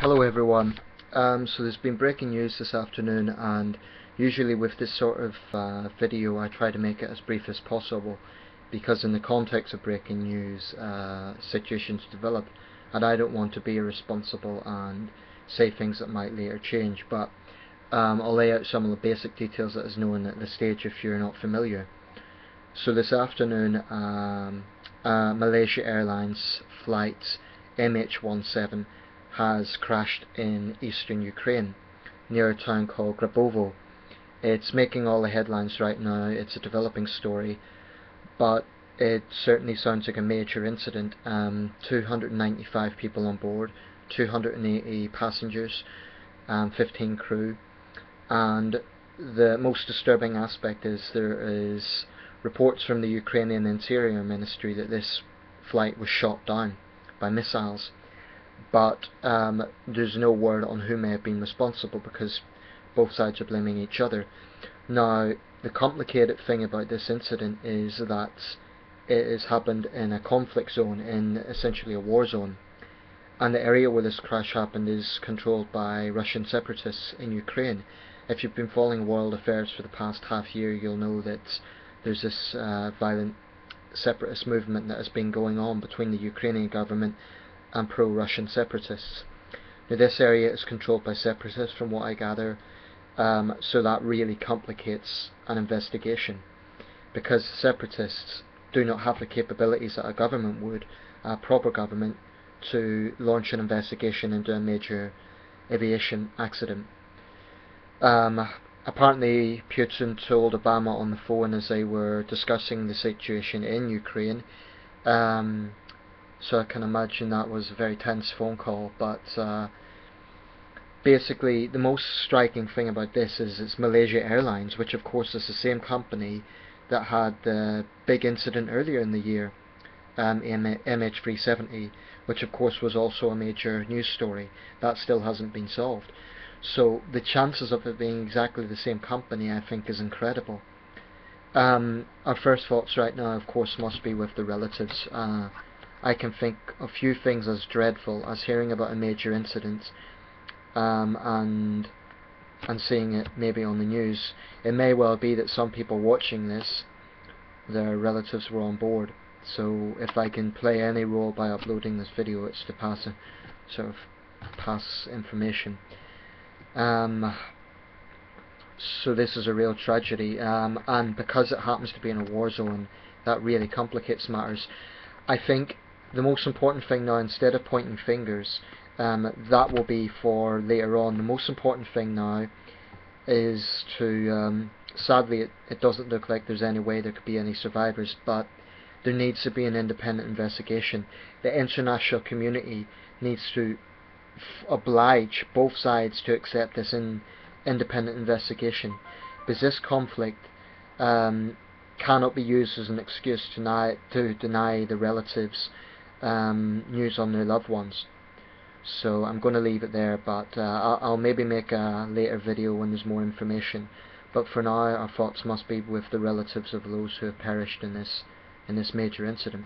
Hello everyone. So there's been breaking news this afternoon, and usually with this sort of video I try to make it as brief as possible, because in the context of breaking news situations develop and I don't want to be irresponsible and say things that might later change, but I'll lay out some of the basic details that is known at this stage if you're not familiar. So this afternoon Malaysia Airlines Flights MH17 has crashed in eastern Ukraine near a town called Grabovo. It's making all the headlines right now. It's a developing story, but it certainly sounds like a major incident. 295 people on board, 280 passengers, 15 crew, and the most disturbing aspect is there is reports from the Ukrainian Interior Ministry that this flight was shot down by missiles. But there's no word on who may have been responsible, because both sides are blaming each other. Now, the complicated thing about this incident is that it has happened in a conflict zone, in essentially a war zone, and the area where this crash happened is controlled by Russian separatists in Ukraine. If you've been following world affairs for the past half year, you'll know that there's this violent separatist movement that has been going on between the Ukrainian government and pro-Russian separatists. Now, this area is controlled by separatists from what I gather, so that really complicates an investigation, because separatists do not have the capabilities that a government would, a proper government, to launch an investigation into a major aviation accident. Apparently Putin told Obama on the phone as they were discussing the situation in Ukraine, so I can imagine that was a very tense phone call. But basically the most striking thing about this is it's Malaysia Airlines, which of course is the same company that had the big incident earlier in the year, MH17, which of course was also a major news story. That still hasn't been solved. So the chances of it being exactly the same company, I think, is incredible. Our first thoughts right now, of course, must be with the relatives. I can think of few things as dreadful as hearing about a major incident and seeing it maybe on the news. It may well be that some people watching this, their relatives were on board. So if I can play any role by uploading this video, it's to pass information. So this is a real tragedy, and because it happens to be in a war zone, that really complicates matters. I think the most important thing now, instead of pointing fingers, that will be for later on. The most important thing now is to, sadly it doesn't look like there's any way there could be any survivors, but there needs to be an independent investigation. The international community needs to oblige both sides to accept this independent investigation, because this conflict cannot be used as an excuse to deny the relatives news on their loved ones. So I'm going to leave it there, but I'll maybe make a later video when there's more information. But for now, our thoughts must be with the relatives of those who have perished in this major incident.